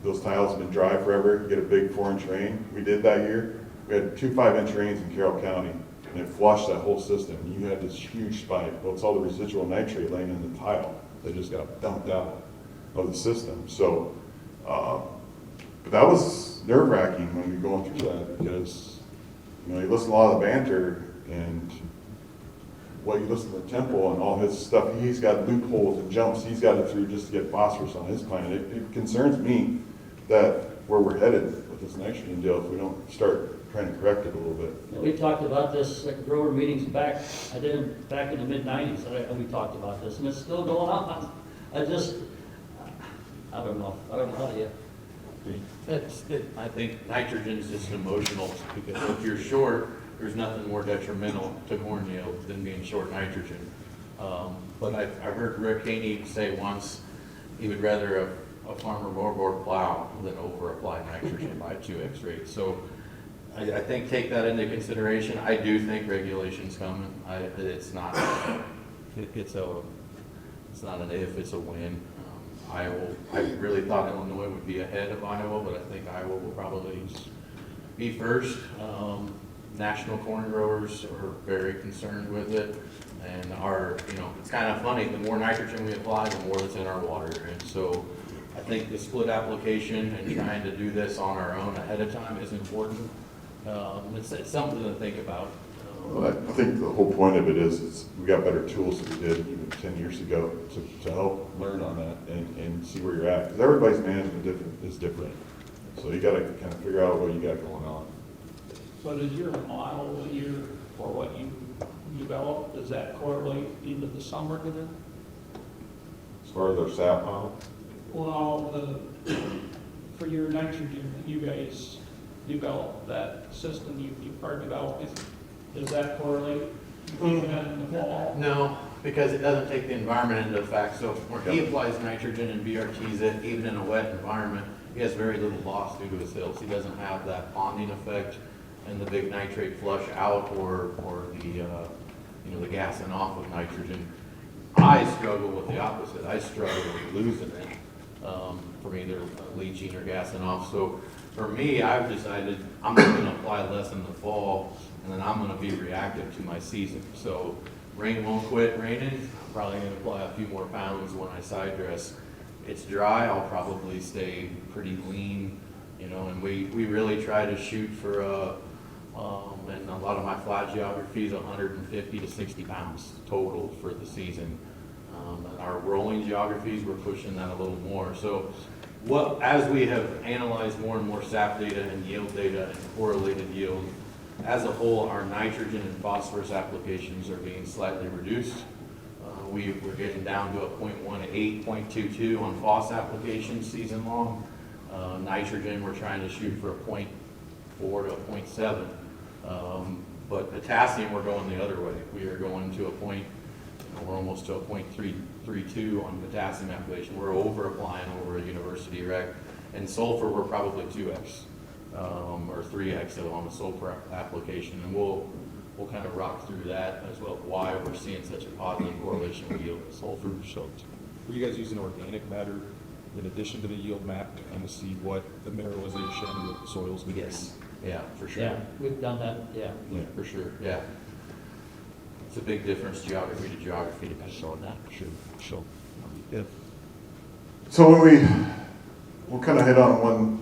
those tiles have been dry forever. You get a big 4-inch rain. We did that year. We had 2 5-inch rains in Carroll County, and it flushed that whole system. You had this huge spike. Well, it's all the residual nitrate laying in the tile that just got dumped out of the system. So, but that was nerve-wracking when we were going through that, because, you know, you listen to a lot of the banter, and what you listen to Temple and all his stuff, he's got loopholes and jumps he's got it through just to get phosphorus on his plant. It concerns me that where we're headed with this nitrogen deal, if we don't start trying to correct it a little bit. Yeah, we talked about this at grower meetings back, I did them back in the mid-90s, we talked about this, and it's still going on. I don't know how to, I think nitrogen is just emotional, because if you're short, there's nothing more detrimental to corn yield than being short nitrogen. But I heard Rick Haney say once, he would rather a farmer mower plow than over apply nitrogen by 2x rate. So I think take that into consideration. I do think regulation's coming. It's not an if, it's a when. I really thought Illinois would be ahead of Iowa, but I think Iowa will probably be first. National corn growers are very concerned with it, and it's kind of funny, the more nitrogen we apply, the more that's in our water. And so I think the split application and trying to do this on our own ahead of time is important. It's something to think about. Well, I think the whole point of it is we got better tools than we did even 10 years ago to help learn on that and see where you're at. Because everybody's management is different. So you got to kind of figure out what you got going on. So does your model that for what you develop, does that correlate into the summer to them? As far as our SAP model, Well, for your nitrogen that you guys developed, that system you've already developed, does that correlate in the fall? No, because it doesn't take the environment into effect. So where he applies nitrogen and BRTs it, even in a wet environment, he has very little loss due to his hills. He doesn't have that ponding effect and the big nitrate flush out or the gassing off of nitrogen. I struggle with the opposite. I struggle with losing it from either leaching or gassing off. So for me, I've decided I'm just going to apply less in the fall, and then I'm going to be reactive to my season. So rain won't quit raining. I'm probably going to apply a few more pounds when I side dress. It's dry, I'll probably stay pretty lean, and we really try to shoot for and a lot of my flat geography is 150 to 60 pounds total for the season. And our rolling geographies, we're pushing that a little more. So as we have analyzed more and more SAP data and yield data and correlated yield, as a whole, our nitrogen and phosphorus applications are being slightly reduced. We're getting down to a 0.18, 0.22 on phos applications season long. Nitrogen, we're trying to shoot for a 0.4 to a 0.7. But potassium, we're going the other way. We are going to we're almost to a 0.332 on potassium application. We're over applying over a university rec. And sulfur, we're probably 2x or 3x on the sulfur application. And we'll kind of rock through that as well, why we're seeing such a positive correlation with yield with sulfur. So, were you guys using organic matter in addition to the yield map to kind of see what the mineralization of the soils would be? Yes. Yeah, for sure. yeah, we've done that, yeah. Yeah, for sure, yeah. It's a big difference geography to geography depending on that. Sure. Yeah. so we'll kind of hit on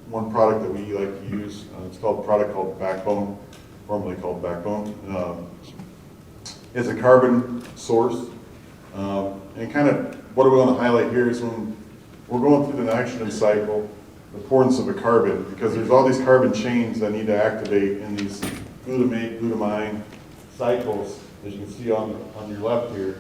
one product that we like to use. It's called a product called Backbone, formerly called Backbone. It's a carbon source. And kind of what we want to highlight here is when we're going through the nitrogen cycle, the importance of a carbon, because there's all these carbon chains that need to activate in these glutamate, glutamine cycles, as you can see on your left here,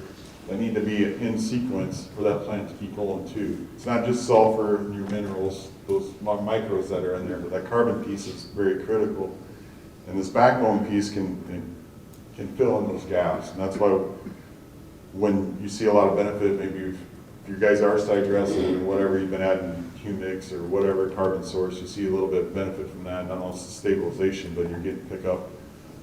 that need to be in sequence for that plant to keep going too. It's not just sulfur and your minerals, those micros that are in there, but that carbon piece is very critical. And this backbone piece can fill in those gaps. And that's why when you see a lot of benefit, maybe if you guys are side dressing or whatever, you've been adding humics or whatever carbon source, you see a little bit of benefit from that, not only stabilization, but you're getting pickup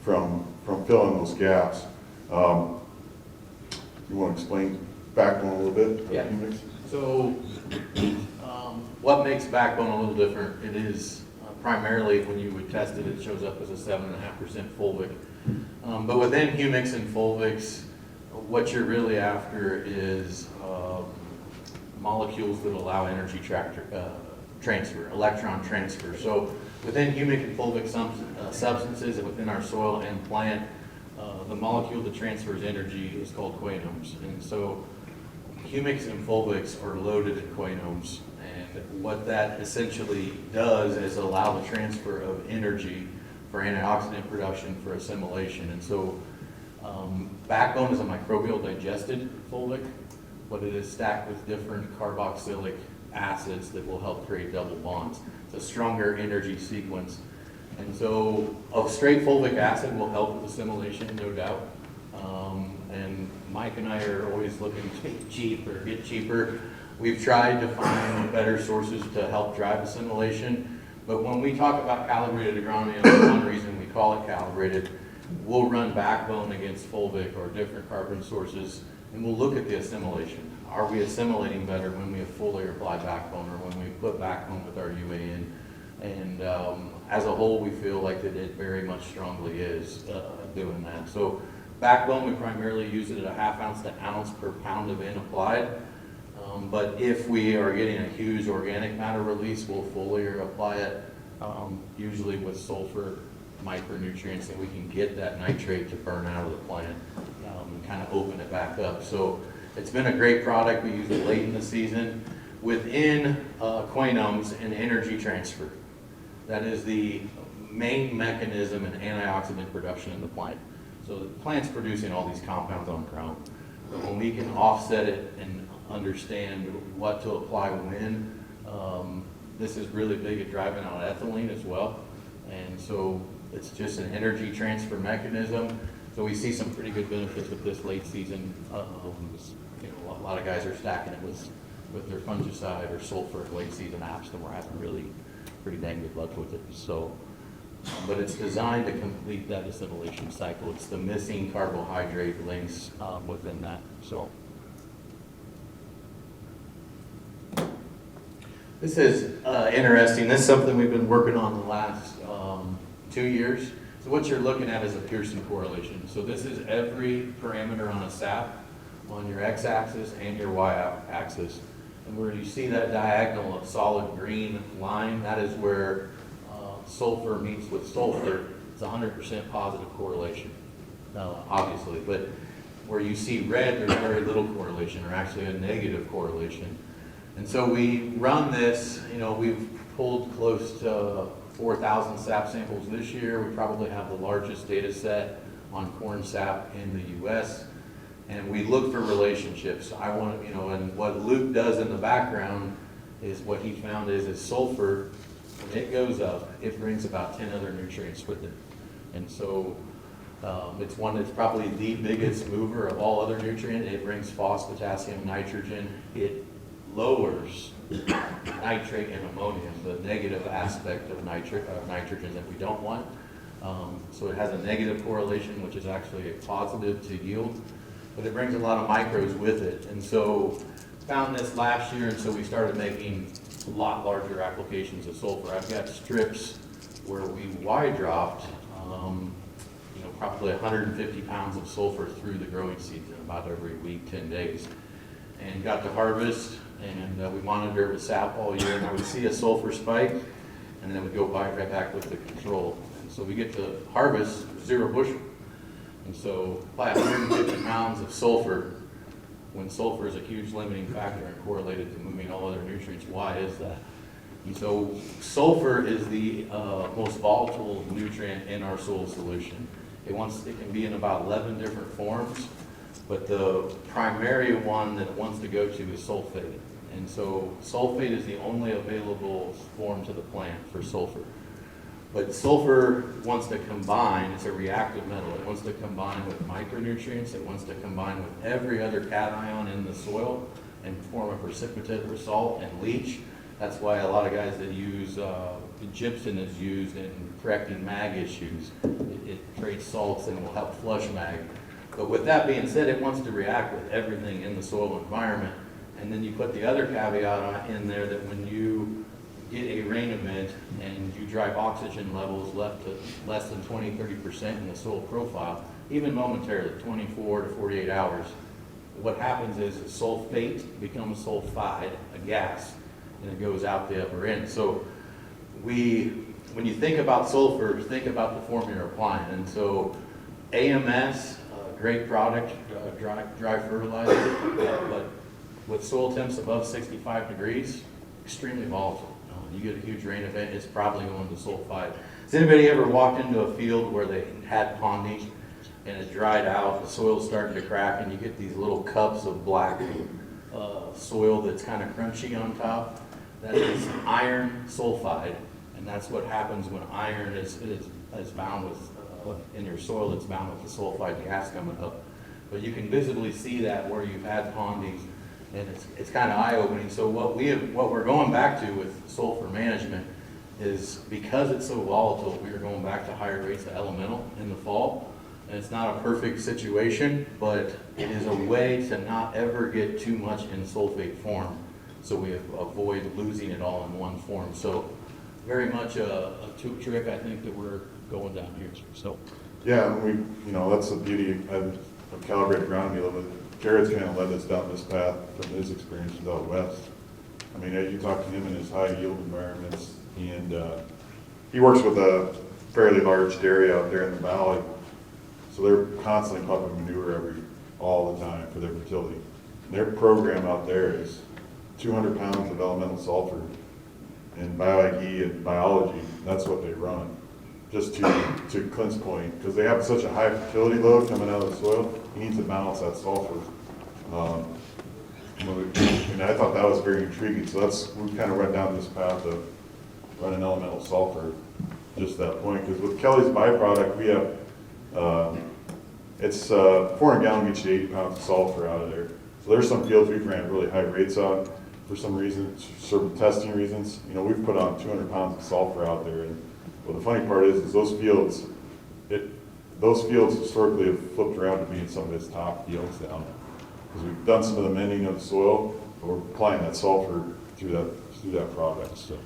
from filling those gaps. You want to explain backbone a little bit? of Yeah. humics? So, what makes backbone a little different? It is primarily when you would test it, it shows up as a 7.5% fulvic. But within humics and fulvics, what you're really after is molecules that allow energy transfer, electron transfer. So within humic and fulvic substances and within our soil and plant, the molecule that transfers energy is called quinones. And so humics and fulvics are loaded in quinones. And what that essentially does is allow the transfer of energy for antioxidant production for assimilation. And so backbone is a microbial digested fulvic, but it is stacked with different carboxylic acids that will help create double bonds. It's a stronger energy sequence. And so a straight fulvic acid will help with assimilation, no doubt. And Mike and I are always looking to get cheap or get cheaper. We've tried to find better sources to help drive assimilation. But when we talk about calibrated agronomy, and that's one reason we call it calibrated, we'll run backbone against fulvic or different carbon sources, and we'll look at the assimilation. Are we assimilating better when we have foliar applied backbone or when we put backbone with our UA in? And as a whole, we feel like that it very much strongly is doing that. So backbone, we primarily use it at a 1/2 ounce to ounce per pound of N applied. But if we are getting a huge organic matter release, we'll foliar apply it, usually with sulfur micronutrients, that we can get that nitrate to burn out of the plant and kind of open it back up. So it's been a great product. We use it late in the season within quinones and energy transfer. That is the main mechanism in antioxidant production in the plant. So the plant's producing all these compounds on their own. But when we can offset it and understand what to apply when, this is really big at driving out ethylene as well. And so it's just an energy transfer mechanism. So we see some pretty good benefits with this late season. A lot of guys are stacking it with their fungicide or sulfur late season apps, and we're having really pretty dang good luck with it. So, but it's designed to complete that assimilation cycle. It's the missing carbohydrate links within that. So this is interesting. This is something we've been working on the last 2 years. So what you're looking at is a Pearson correlation. So this is every parameter on a SAP on your x-axis and your y-axis. And where you see that diagonal of solid green line, that is where sulfur meets with sulfur. It's 100% positive correlation, obviously. But where you see red, there's very little correlation, or actually a negative correlation. And so we run this, we've pulled close to 4,000 SAP samples this year. We probably have the largest data set on corn SAP in the US. And we look for relationships. And what Luke does in the background is what he found is sulfur, when it goes up, it brings about 10 other nutrients with it. And so it's probably the biggest mover of all other nutrients. It brings phosphorus, potassium, nitrogen. It lowers nitrate and ammonia, the negative aspect of nitrogen that we don't want. So it has a negative correlation, which is actually a positive to yield, but it brings a lot of micros with it. And so found this last year, and so we started making a lot larger applications of sulfur. I've got strips where we Y-dropped, probably 150 pounds of sulfur through the growing season about every week, 10 days. And got to harvest, and we monitored with SAP all year, and I would see a sulfur spike, and then we'd go right back with the control. And so we get to harvest 0 bushel. And so by 150 pounds of sulfur, when sulfur is a huge limiting factor and correlated to moving all other nutrients, why is that? And so sulfur is the most volatile nutrient in our soil solution. It can be in about 11 different forms, but the primary one that it wants to go to is sulfate. And so sulfate is the only available form to the plant for sulfur. But sulfur wants to combine, it's a reactive metal, it wants to combine with micronutrients, it wants to combine with every other cation in the soil and form a precipitate or salt and leach. That's why a lot of guys that use, gypsum is used in correcting mag issues. It creates salts and will help flush mag. But with that being said, it wants to react with everything in the soil environment. And then you put the other caveat in there that when you get a rain event and you drive oxygen levels left to less than 20-30% in the soil profile, even momentarily, 24 to 48 hours, what happens is sulfate becomes sulfide, a gas, and it goes out the upper end. So when you think about sulfur, think about the formula you're applying. And so AMS, great product, dry fertilizer, but with soil temps above 65 degrees, extremely volatile. You get a huge rain event, it's probably going to sulfide. Has anybody ever walked into a field where they had ponding and it dried out, the soil's starting to crack, and you get these little cups of black soil that's kind of crunchy on top? That is iron sulfide, and that's what happens when iron is bound with, in your soil, it's bound with the sulfide gas coming up. But you can visibly see that where you've had ponding, and it's kind of eye-opening. So what we're going back to with sulfur management is, because it's so volatile, we are going back to higher rates of elemental in the fall. And it's not a perfect situation, but it is a way to not ever get too much in sulfate form, so we avoid losing it all in one form. So very much a trick, I think, that we're going down here. So Yeah, and that's the beauty of Calibrated Agronomy a little bit. Garrett's kind of led us down this path from his experiences out west. I mean, as you talk to him in his high yield environments, and he works with a fairly large dairy out there in the valley, so they're constantly pumping manure all the time for their fertility. And their program out there is 200 pounds of elemental sulfur in bioag and biology. That's what they run. Just to Clint's point, because they have such a high fertility load coming out of the soil, he needs to balance that sulfur. And I thought that was very intriguing. So we kind of went down this path of running elemental sulfur, just that point. Because with Kelly's byproduct, we have, it's 400 gallon gets you 80 pounds of sulfur out of there. So there's some fields we've ran really high rates on for some reason, certain testing reasons. We've put on 200 pounds of sulfur out there. And well, the funny part is those fields historically have flipped around to being some of its top yields down. Because we've done some of the mending of the soil, but we're applying that sulfur through that product. So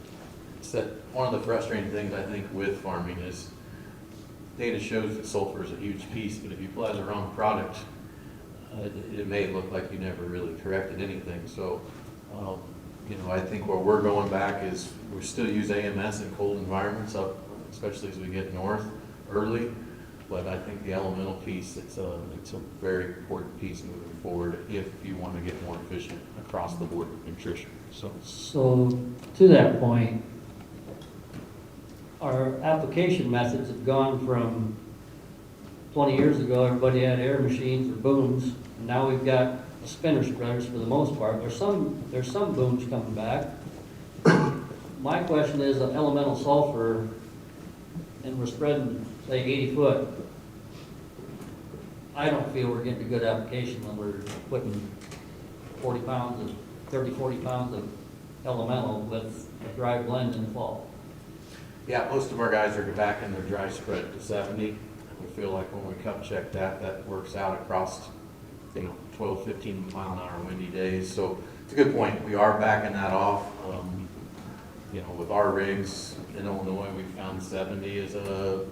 it's that one of the frustrating things, I think, with farming is data shows that sulfur is a huge piece, but if you apply the wrong product, it may look like you never really corrected anything. So I think where we're going back is we still use AMS in cold environments, especially as we get north early. But I think the elemental piece, it's a very important piece moving forward if you want to get more efficient across the board with nutrition. So to that point, our application methods have gone from 20 years ago, everybody had air machines or booms, and now we've got spinner spreaders for the most part. There's some booms coming back. My question is, elemental sulfur, and we're spreading, say, 80 foot. I don't feel we're getting a good application when we're putting 40 pounds of elemental with a dry blend in the fall. Yeah, most of our guys are back in their dry spread to 70. We feel like when we cup check that works out across 12, 15 mile an hour windy days. So it's a good point. We are backing that off. With our rigs in Illinois, we found 70 is a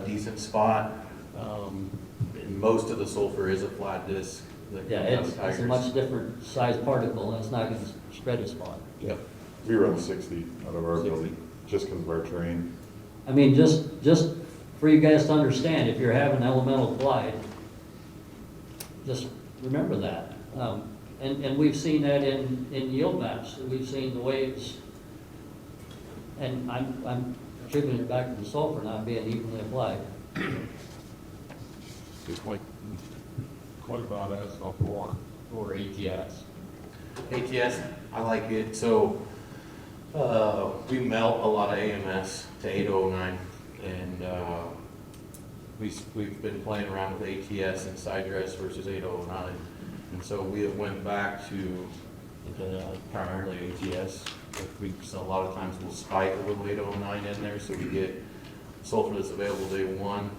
decent spot. And most of the sulfur is a flat disc. Yeah, it's a much different size particle, and it's not going to spread as far. Yep. we run 60 out of our building, just because of our terrain. I mean, just for you guys to understand, if you're having elemental applied, just remember that. And we've seen that in yield maps. We've seen the waves, and I'm attributing it back to the sulfur not being evenly applied. It's like, what about SL4 or ATS? ATS, I like it. So we melt a lot of AMS to 8009, and we've been playing around with ATS and side dress versus 8009, and so we went back to primarily ATS. So a lot of times we'll spike a little 809 in there, so we get sulfur that's available day one.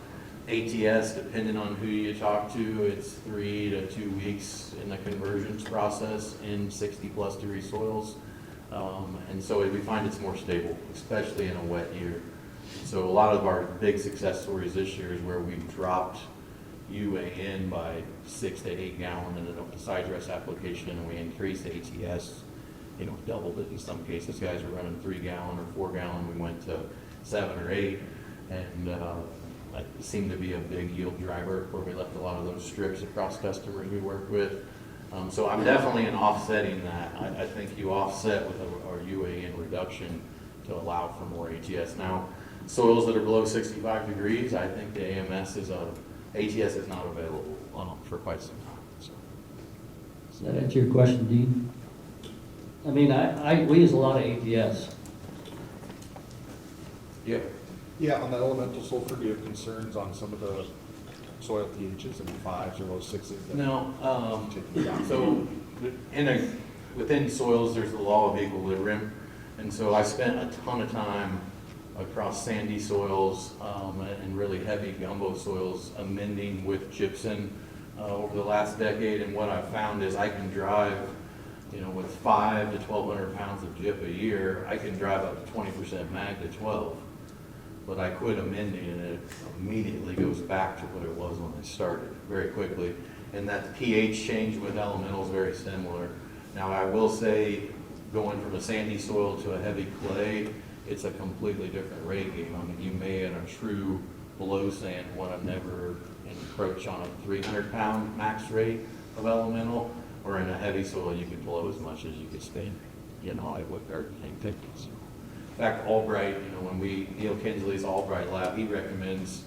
ATS, depending on who you talk to, it's 3 to 2 weeks in the conversions process in 60+ degree soils. And so we find it's more stable, especially in a wet year. So a lot of our big success stories this year is where we've dropped UAN by 6 to 8 gallon in a side dress application, and we increased ATS, doubled it in some cases. Guys are running 3 gallon or 4 gallon. We went to 7 or 8, and it seemed to be a big yield driver where we left a lot of those strips across customers we work with. So I'm definitely in offsetting that. I think you offset with our UAN reduction to allow for more ATS. Now, soils that are below 65 degrees, I think the ATS is not available for quite some time. So. Does that answer your question, Dean? I mean, we use a lot of ATS. Yeah. Yeah, on the elemental sulfur, do you have concerns on some of the soil pHs and 5s or low 6s? No. So within soils, there's the law of equilibrium. And so I spent a ton of time across sandy soils and really heavy gumbo soils amending with gypsum over the last decade. And what I've found is I can drive, with 5 to 1,200 pounds of gyp a year, I can drive up to 20% mag to 12. But I quit amending and it immediately goes back to what it was when I started very quickly. And that pH change with elemental is very similar. Now I will say, going from a sandy soil to a heavy clay, it's a completely different rate game. I mean, you may in a true below sand want to never encroach on a 300 pound max rate of elemental, or in a heavy soil you could blow as much as you could stand, with everything thickness. In fact, Albright, when Neil Kinsley's Albright lab, he recommends,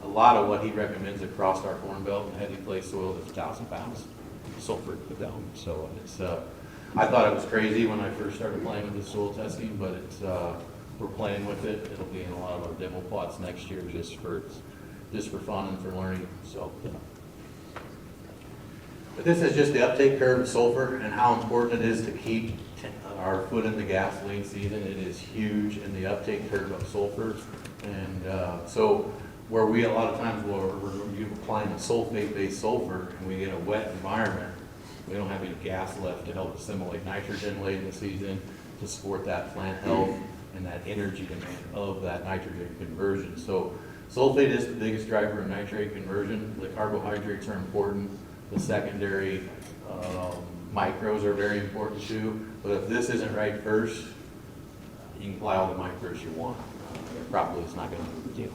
a lot of what he recommends across our corn belt and heavy clay soil is 1,000 pounds sulfur per gallon. So it's, I thought it was crazy when I first started playing with the soil testing, but it's, we're playing with it. It'll be in a lot of our demo plots next year just for fun and for learning. So, But this is just the uptake curve of sulfur and how important it is to keep our foot in the gasoline season. It is huge in the uptake curve of sulfur. And so where we a lot of times we're applying a sulfate-based sulfur and we get a wet environment, we don't have any gas left to help assimilate nitrogen late in the season to support that plant health and that energy demand of that nitrogen conversion. So sulfate is the biggest driver of nitrate conversion. The carbohydrates are important. The secondary micros are very important too. But if this isn't right first, you can apply all the micros you want. Probably it's not going to move the deal.